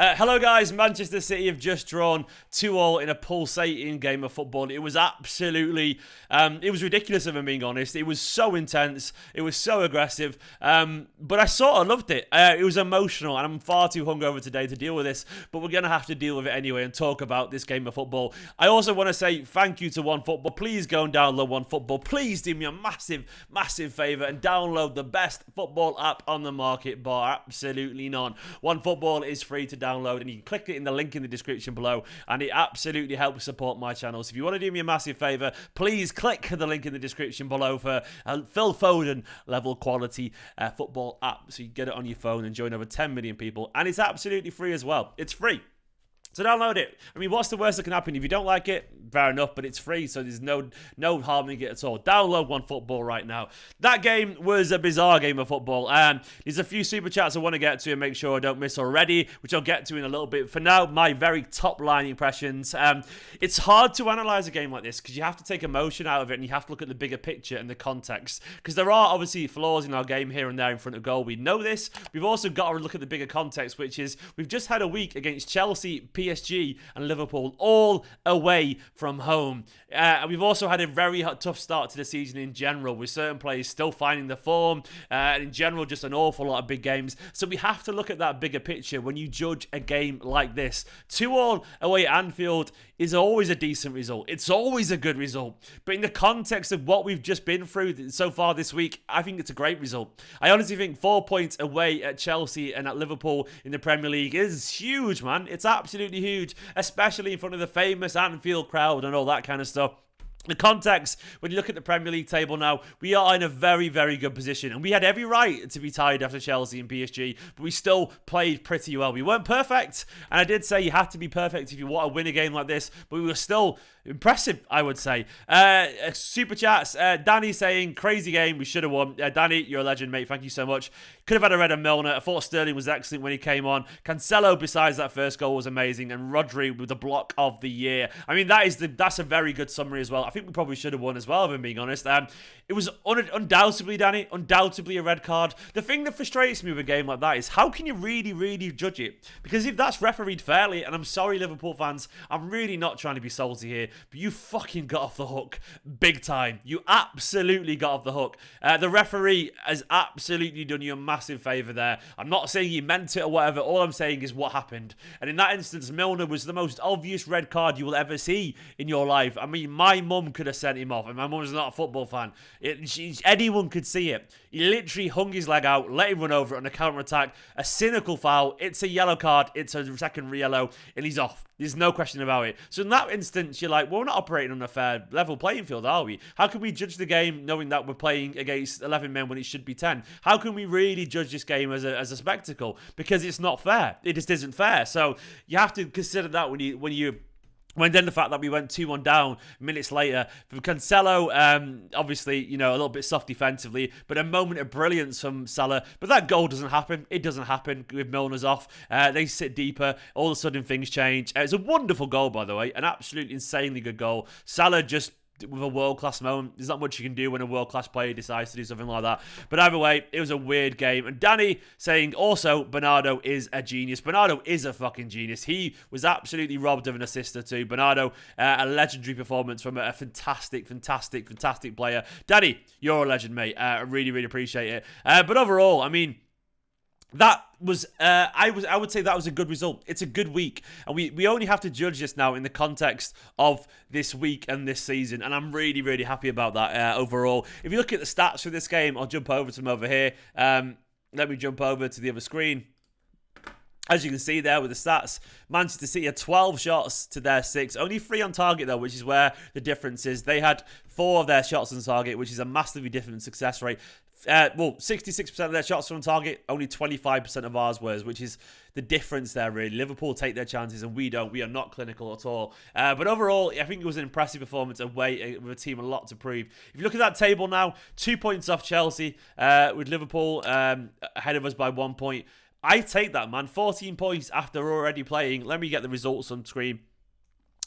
Hello guys, Manchester City have just drawn 2-2 in a pulsating game of football. It was absolutely, it was ridiculous if I'm being honest. It was so intense, it was so aggressive, but I sort of loved it. It was emotional and I'm far too hungover today to deal with this, but we're going to have to deal with it anyway and talk about this game of football. I also want to say thank you to OneFootball. Please go and download OneFootball. Please do me a massive, massive favour and download the best football app on the market, bar absolutely none. OneFootball is free to download and you can click it in the link in the description below and it absolutely helps support my channel. So if you want to do me a massive favour, please click the link in the description below for a Phil Foden level quality football app so you can get it on your phone and join over 10 million people, and it's absolutely free as well. It's free. So download it. I mean, what's the worst that can happen? If you don't like it, fair enough, but it's free, so there's no harm in it at all. Download OneFootball right now. That game was a bizarre game of football. There's a few super chats I want to get to and make sure I don't miss already, which I'll get to in a little bit. For now, my very top-line impressions. It's hard to analyse a game like this because you have to take emotion out of it and you have to look at the bigger picture and the context. Because there are obviously flaws in our game here and there in front of goal. We know this. We've also got to look at the bigger context, which is we've just had a week against Chelsea, PSG and Liverpool, all away from home. We've also had a very tough start to the season in general, with certain players still finding the form, and in general just an awful lot of big games. So we have to look at that bigger picture when you judge a game like this. 2-2 away at Anfield is always a decent result. It's always a good result. But in the context of what we've just been through so far this week, I think it's a great result. I honestly think 4 points away at Chelsea and at Liverpool in the Premier League is huge, man. It's absolutely huge, especially in front of the famous Anfield crowd and all that kind of stuff. The context, when you look at the Premier League table now, we are in a very, very good position. And we had every right to be tied after Chelsea and PSG, but we still played pretty well. We weren't perfect, and I did say you have to be perfect if you want to win a game like this, but we were still impressive, I would say. Super chats, Danny saying, crazy game, we should have won. Danny, you're a legend, mate. Thank you so much. Could have had a red of Milner. I thought Sterling was excellent when he came on. Cancelo, besides that first goal, was amazing. And Rodri with the block of the year. I mean, that's a very good summary as well. I think we probably should have won as well, if I'm being honest. It was undoubtedly, Danny, undoubtedly a red card. The thing that frustrates me with a game like that is how can you really, really judge it? Because if that's refereed fairly, and I'm sorry, Liverpool fans, I'm really not trying to be salty here, but you fucking got off the hook big time. You absolutely got off the hook. The referee has absolutely done you a massive favour there. I'm not saying he meant it or whatever. All I'm saying is what happened. And in that instance, Milner was the most obvious red card you will ever see in your life. I mean, my mum could have sent him off, and my mum's not a football fan. Anyone could see it. He literally hung his leg out, let him run over it on a counter-attack. A cynical foul. It's a yellow card. It's a second yellow, and he's off. There's no question about it. So in that instance, you're like, well, we're not operating on a fair level playing field, are we? How can we judge the game knowing that we're playing against 11 men when it should be 10? How can we really judge this game as a spectacle? Because it's not fair. It just isn't fair. So you have to consider that when then the fact that we went 2-1 down minutes later from Cancelo, obviously, you know, a little bit soft defensively, but a moment of brilliance from Salah. But that goal doesn't happen. It doesn't happen with Milner's off. They sit deeper. All of a sudden, things change. It's a wonderful goal, by the way. An absolutely insanely good goal. Salah just with a world-class moment. There's not much you can do when a world-class player decides to do something like that. But either way, it was a weird game. And Danny saying also, Bernardo is a genius. Bernardo is a fucking genius. He was absolutely robbed of an assist or two. Bernardo, a legendary performance from a fantastic, fantastic, fantastic player. Danny, you're a legend, mate. I really, really appreciate it. But overall, I mean, that was, I would say that was a good result. It's a good week. And we only have to judge this now in the context of this week and this season. And I'm really, really happy about that overall. If you look at the stats for this game, I'll jump over to them over here. Let me jump over to the other screen. As you can see there with the stats, Manchester City had 12 shots to their 6. Only 3 on target, though, which is where the difference is. They had 4 of their shots on target, which is a massively different success rate. 66% of their shots were on target, only 25% of ours was, which is the difference there, really. Liverpool take their chances and we don't. We are not clinical at all. But overall, I think it was an impressive performance away with a team a lot to prove. If you look at that table now, 2 points off Chelsea, with Liverpool ahead of us by 1 point. I take that, man. 14 points after already playing. Let me get the results on screen.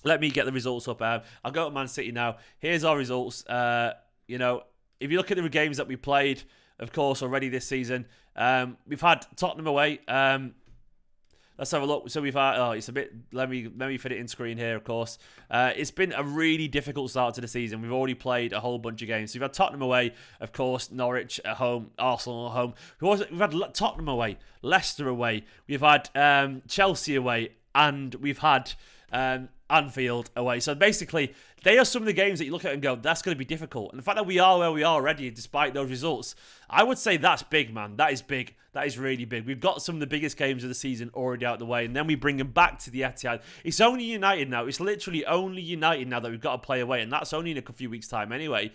Let me get the results up. I'll go to Man City now. Here's our results. You know, if you look at the games that we played, of course, already this season, we've had Tottenham away. Let's have a look. So we've had, it's a bit, let me fit it in screen here, of course. It's been a really difficult start to the season. We've already played a whole bunch of games. So we've had Tottenham away, of course, Norwich at home, Arsenal at home. We've had Tottenham away, Leicester away. We've had Chelsea away, and we've had Anfield away. So basically, they are some of the games that you look at and go, that's going to be difficult. And the fact that we are where we are already, despite those results, I would say that's big, man. That is big. That is really big. We've got some of the biggest games of the season already out of the way, and then we bring them back to the Etihad. It's only United now. It's literally only United now that we've got to play away, and that's only in a few weeks' time anyway.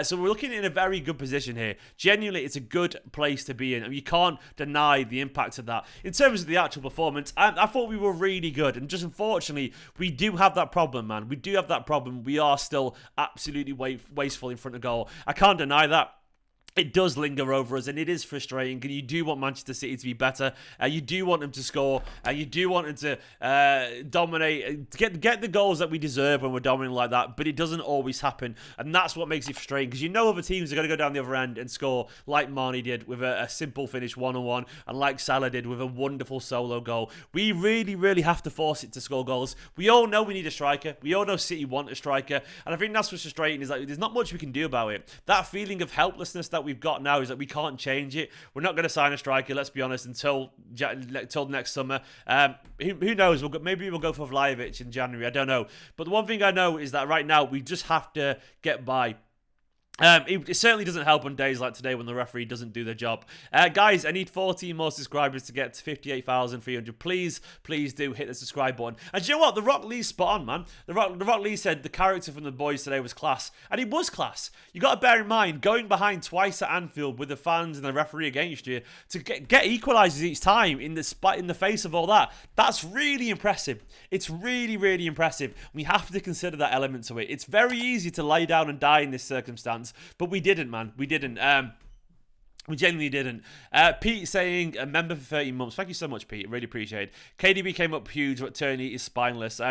So we're looking in a very good position here. Genuinely, it's a good place to be in, and you can't deny the impact of that. In terms of the actual performance, I thought we were really good, and just unfortunately, we do have that problem, man. We do have that problem. We are still absolutely wasteful in front of goal. I can't deny that. It does linger over us, and it is frustrating. And you do want Manchester City to be better. You do want them to score. You do want them to dominate, get the goals that we deserve when we're dominating like that. But it doesn't always happen, and that's what makes it frustrating. Because you know other teams are going to go down the other end and score, like Mane did with a simple finish 1-on-1, and like Salah did with a wonderful solo goal. We really, really have to force it to score goals. We all know we need a striker. We all know City want a striker, and I think that's what's frustrating. Is like there's not much we can do about it. That feeling of helplessness that we've got now is that we can't change it. We're not going to sign a striker, let's be honest, until next summer. Who knows? Maybe we'll go for Vlahovic in January. I don't know. But the one thing I know is that right now we just have to get by. It certainly doesn't help on days like today when the referee doesn't do their job. Guys, I need 14 more subscribers to get to 58,300. Please do hit the subscribe button. And do you know what? The Rock Lee's spot on, man. The Rock Lee said the character from the boys today was class. And it was class. You got to bear in mind, going behind twice at Anfield with the fans and the referee against you to get equalisers each time in the face of all that. That's really impressive. It's really, really impressive. We have to consider that element to it. It's very easy to lay down and die in this circumstance. But we didn't, man. We didn't. We genuinely didn't. Pete saying, a member for 13 months. Thank you so much, Pete. Really appreciate it. KDB came up huge, but Turney is spineless.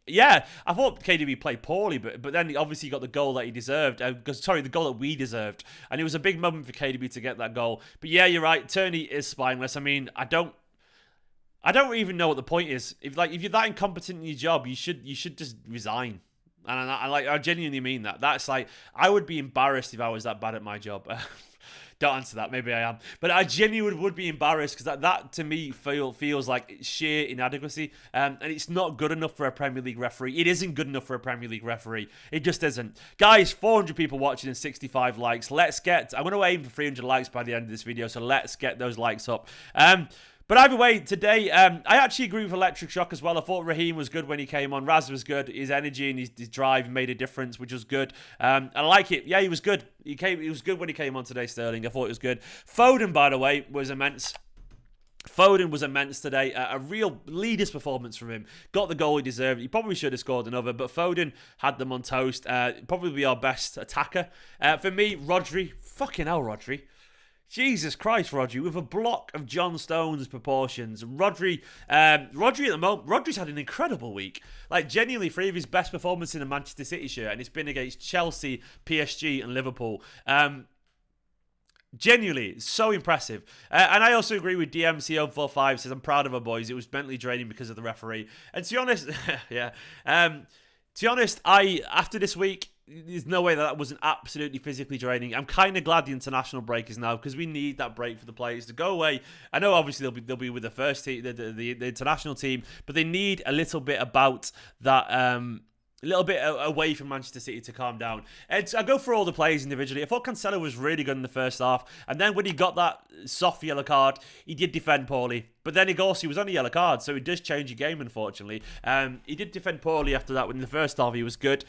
Yeah, I thought KDB played poorly, but then obviously he got the goal that he deserved. The goal that we deserved. And it was a big moment for KDB to get that goal. But yeah, you're right. Turney is spineless. I mean, I don't even know what the point is. If you're that incompetent in your job, you should just resign. And I genuinely mean that. That's like, I would be embarrassed if I was that bad at my job. Don't answer that. Maybe I am. But I genuinely would be embarrassed because that to me feels like sheer inadequacy. And it's not good enough for a Premier League referee. It isn't good enough for a Premier League referee. It just isn't. Guys, 400 people watching and 65 likes. I'm going to aim for 300 likes by the end of this video. So let's get those likes up. But either way, today, I actually agree with Electric Shock as well. I thought Raheem was good when he came on. Raz was good. His energy and his drive made a difference, which was good. I like it. Yeah, he was good. He was good when he came on today, Sterling. I thought it was good. Foden, by the way, was immense. Foden was immense today. A real leader's performance from him. Got the goal he deserved. He probably should have scored another, but Foden had them on toast. Probably our best attacker. For me, Rodri. Fucking hell, Rodri. Jesus Christ, Rodri, with a block of John Stones proportions. Rodri at the moment, Rodri's had an incredible week. Like, genuinely, 3 of his best performances in a Manchester City shirt, and it's been against Chelsea, PSG, and Liverpool. Genuinely, so impressive. And I also agree with DMC045, says, I'm proud of our boys. It was mentally draining because of the referee. And to be honest, yeah. To be honest, after this week, there's no way that wasn't absolutely physically draining. I'm kind of glad the international break is now because we need that break for the players to go away. I know obviously they'll be with the first team, the international team, but they need a little bit about that. A little bit away from Manchester City to calm down. And I go for all the players individually. I thought Cancelo was really good in the first half. And then when he got that soft yellow card, he did defend poorly. But then he was on a yellow card, so it does change your game, unfortunately. He did defend poorly after that. When in the first half, he was good.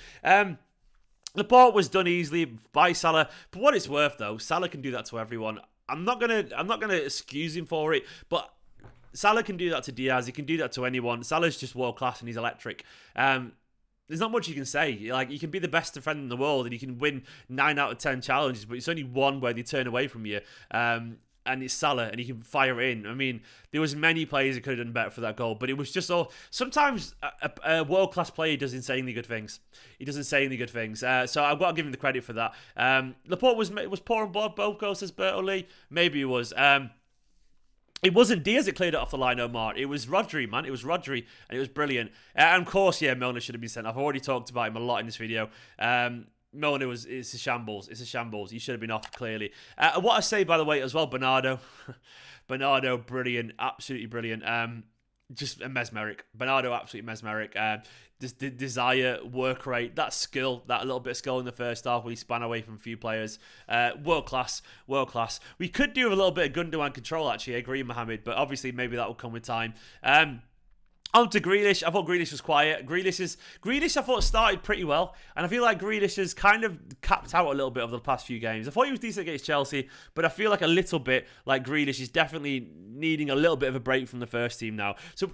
Laporte was done easily by Salah. For what it's worth, though, Salah can do that to everyone. I'm not gonna excuse him for it, but Salah can do that to Diaz. He can do that to anyone. Salah's just world class and he's electric. There's not much you can say. Like, you can be the best defender in the world and you can win 9 out of 10 challenges, but it's only one where they turn away from you. And it's Salah, and he can fire in. I mean, there was many players who could have done better for that goal, but it was just all. Sometimes a world-class player does insanely good things. He does insanely good things. So I've got to give him the credit for that. Laporte was poor on both goals, says Berto Lee. Maybe he was. It wasn't Diaz that cleared it off the line, Omar. It was Rodri, man. It was Rodri, and it was brilliant. And of course, yeah, Milner should have been sent off. I've already talked about him a lot in this video. Milner it's a shambles. It's a shambles. He should have been off, clearly. What I say, by the way, as well, Bernardo. Bernardo, brilliant. Absolutely brilliant. Just mesmeric. Bernardo, absolutely mesmeric. The desire, work rate, that skill, that little bit of skill in the first half when he span away from a few players. World class, world class. We could do with a little bit of Gundogan control, actually. I agree, Mohammed, but obviously maybe that will come with time. On to Grealish. I thought Grealish was quiet. Grealish I thought started pretty well, and I feel like Grealish has kind of capped out a little bit over the past few games. I thought he was decent against Chelsea, but I feel like a little bit like Grealish is definitely needing a little bit of a break from the first team now. So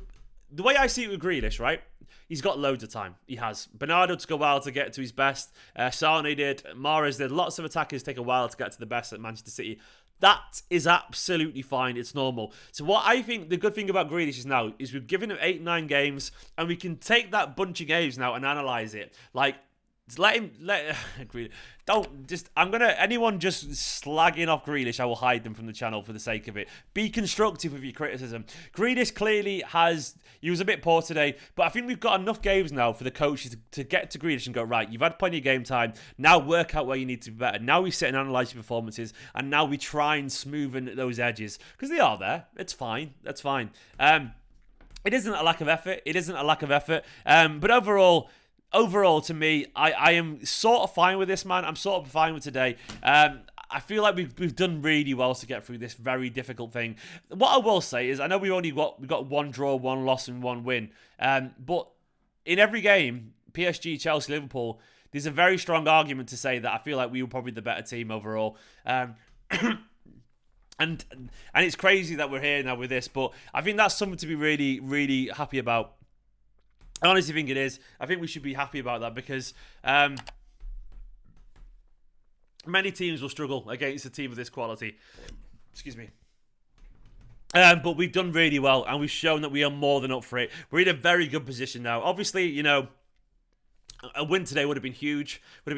the way I see it with Grealish, right? He's got loads of time. He has. Bernardo took a while to get to his best. Sane did. Mahrez did. Lots of attackers take a while to get to the best at Manchester City. That is absolutely fine. It's normal. So what I think the good thing about Grealish is now is we've given him 8-9 games, and we can take that bunch of games now and analyse it. Like, let Grealish. Anyone just slagging off Grealish, I will hide them from the channel for the sake of it. Be constructive with your criticism. Grealish clearly he was a bit poor today, but I think we've got enough games now for the coaches to get to Grealish and go, right, you've had plenty of game time, now work out where you need to be better. Now we sit and analyse your performances, and now we try and smoothen those edges, because they are there. It's fine. That's fine. It isn't a lack of effort. But overall, to me, I am sort of fine with this, man. I'm sort of fine with today. I feel like we've done really well to get through this very difficult thing. What I will say is, I know we've got one draw, one loss, and one win. But in every game, PSG, Chelsea, Liverpool, there's a very strong argument to say that I feel like we were probably the better team overall. And it's crazy that we're here now with this, but I think that's something to be really, really happy about. I honestly think it is. I think we should be happy about that, because many teams will struggle against a team of this quality. Excuse me. But we've done really well, and we've shown that we are more than up for it. We're in a very good position now. Obviously, you know, a win today would have been huge, but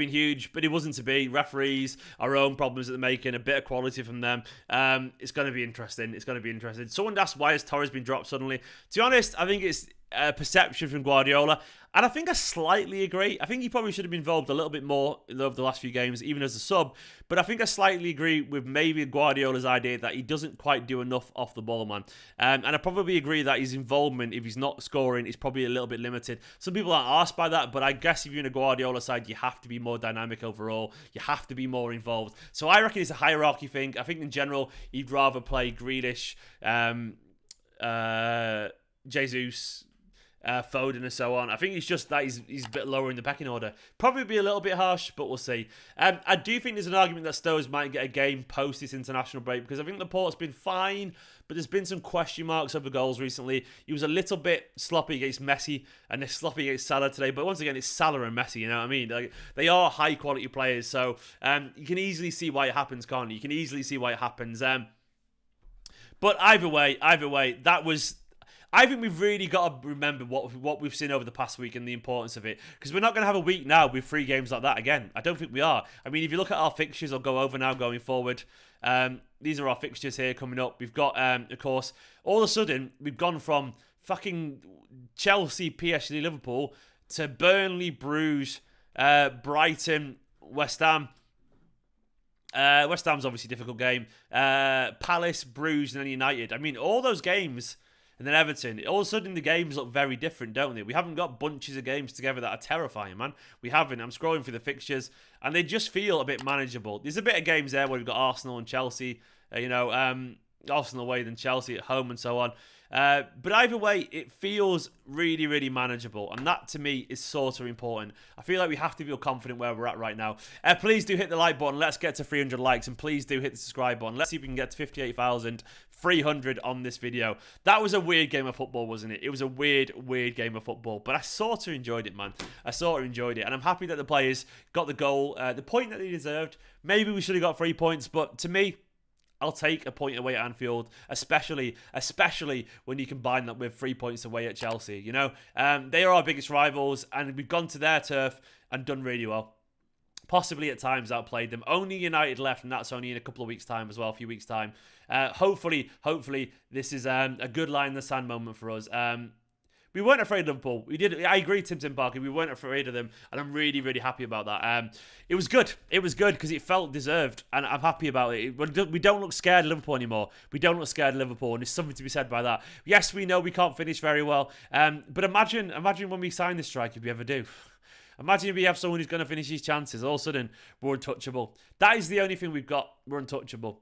it wasn't to be. Referees, our own problems that they're making, a bit of quality from them. It's going to be interesting. Someone asked, why has Torres been dropped suddenly? To be honest, I think it's perception from Guardiola, and I think I slightly agree. I think he probably should have been involved a little bit more over the last few games, even as a sub, but I think I slightly agree with maybe Guardiola's idea that he doesn't quite do enough off the ball, man. And I probably agree that his involvement, if he's not scoring, is probably a little bit limited. Some people aren't asked by that, but I guess if you're in a Guardiola side, you have to be more dynamic overall. You have to be more involved. So I reckon it's a hierarchy thing. I think in general, he'd rather play Grealish, Jesus, Foden and so on. I think it's just that he's a bit lower in the pecking order. Probably be a little bit harsh, but we'll see. I do think there's an argument that Stones might get a game post this international break, because I think Laporte's been fine, but there's been some question marks over goals recently. He was a little bit sloppy against Messi and they're sloppy against Salah today, but once again, it's Salah and Messi, you know what I mean? Like, they are high quality players, so you can easily see why it happens, can't you? You can easily see why it happens. But either way, that was... I think we've really got to remember what we've seen over the past week and the importance of it, because we're not going to have a week now with 3 games like that again. I don't think we are. I mean, if you look at our fixtures, I'll go over now going forward. These are our fixtures here coming up. We've got, of course, all of a sudden, we've gone from fucking Chelsea, PSG, Liverpool to Burnley, Bruges, Brighton, West Ham. West Ham's obviously a difficult game. Palace, Bruges, and then United. I mean, all those games... And then Everton. All of a sudden, the games look very different, don't they? We haven't got bunches of games together that are terrifying, man. We haven't. I'm scrolling through the fixtures, and they just feel a bit manageable. There's a bit of games there where we've got Arsenal and Chelsea. Arsenal away, then Chelsea at home, and so on. But either way, it feels really, really manageable. And that, to me, is sort of important. I feel like we have to feel confident where we're at right now. Please do hit the like button. Let's get to 300 likes. And please do hit the subscribe button. Let's see if we can get to 58,300 on this video. That was a weird game of football, wasn't it? It was a weird, weird game of football. But I sort of enjoyed it, man. I sort of enjoyed it. And I'm happy that the players got the goal, the point that they deserved. Maybe we should have got 3 points. But to me... I'll take a point away at Anfield, especially when you combine that with 3 points away at Chelsea. You know, they are our biggest rivals, and we've gone to their turf and done really well. possibly at times outplayed them. Only United left, and that's only in a couple of weeks' time as well, a few weeks' time. Hopefully, this is a good line in the sand moment for us. We weren't afraid of Liverpool. I agree, Tim Parker. We weren't afraid of them, and I'm really, really happy about that. It was good. It was good because it felt deserved, and I'm happy about it. We don't look scared of Liverpool anymore. We don't look scared of Liverpool, and there's something to be said by that. Yes, we know we can't finish very well, but imagine when we sign this striker, if we ever do. Imagine if we have someone who's going to finish his chances. All of a sudden, we're untouchable. That is the only thing we've got. We're untouchable.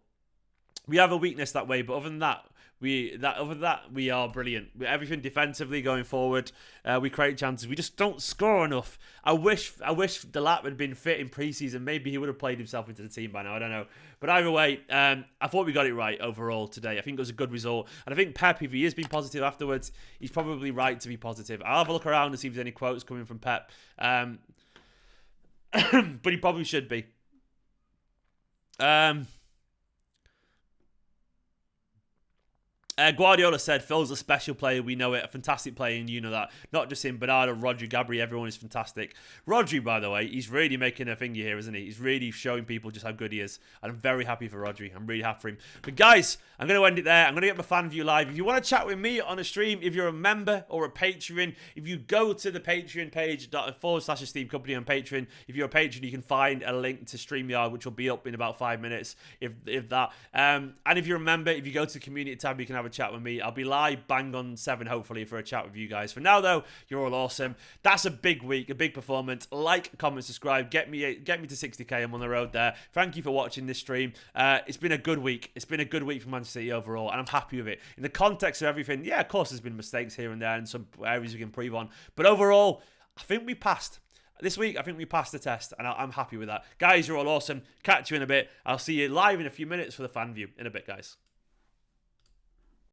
We have a weakness that way, but other than that, we are brilliant. Everything defensively going forward, we create chances. We just don't score enough. I wish the lap had been fit in pre-season. Maybe he would have played himself into the team by now. I don't know. But either way, I thought we got it right overall today. I think it was a good result. And I think Pep, if he has been positive afterwards, he's probably right to be positive. I'll have a look around and see if there's any quotes coming from Pep. But he probably should be. Guardiola said, Phil's a special player, we know it, a fantastic player, and you know that. Not just him, Bernardo, Rodri, Gabri, everyone is fantastic. Rodri, by the way, he's really making a thingy here, isn't he? He's really showing people just how good he is, and I'm very happy for Rodri. I'm really happy for him. But guys, I'm going to end it there. I'm going to get my fan view live. If you want to chat with me on a stream, if you're a member or a Patreon, if you go to the Patreon page, /Esteem Company on Patreon, if you're a patron, you can find a link to StreamYard, which will be up in about 5 minutes, if that. And if you're a member, if you go to the community tab, you can have a chat with me. I'll be live bang on 7 hopefully for a chat with you guys. For now though, you're all awesome. That's a big week, a big performance. Like, comment, subscribe, get me to 60k. I'm on the road there. Thank you for watching this stream. It's been a good week. It's been a good week for Manchester City overall, and I'm happy with it. In the context of everything, yeah, of course there's been mistakes here and there and some areas we can improve on, but overall I think we passed. This week, I think we passed the test, and I'm happy with that. Guys, you're all awesome. Catch you in a bit. I'll see you live in a few minutes for the fan view. In a bit, guys.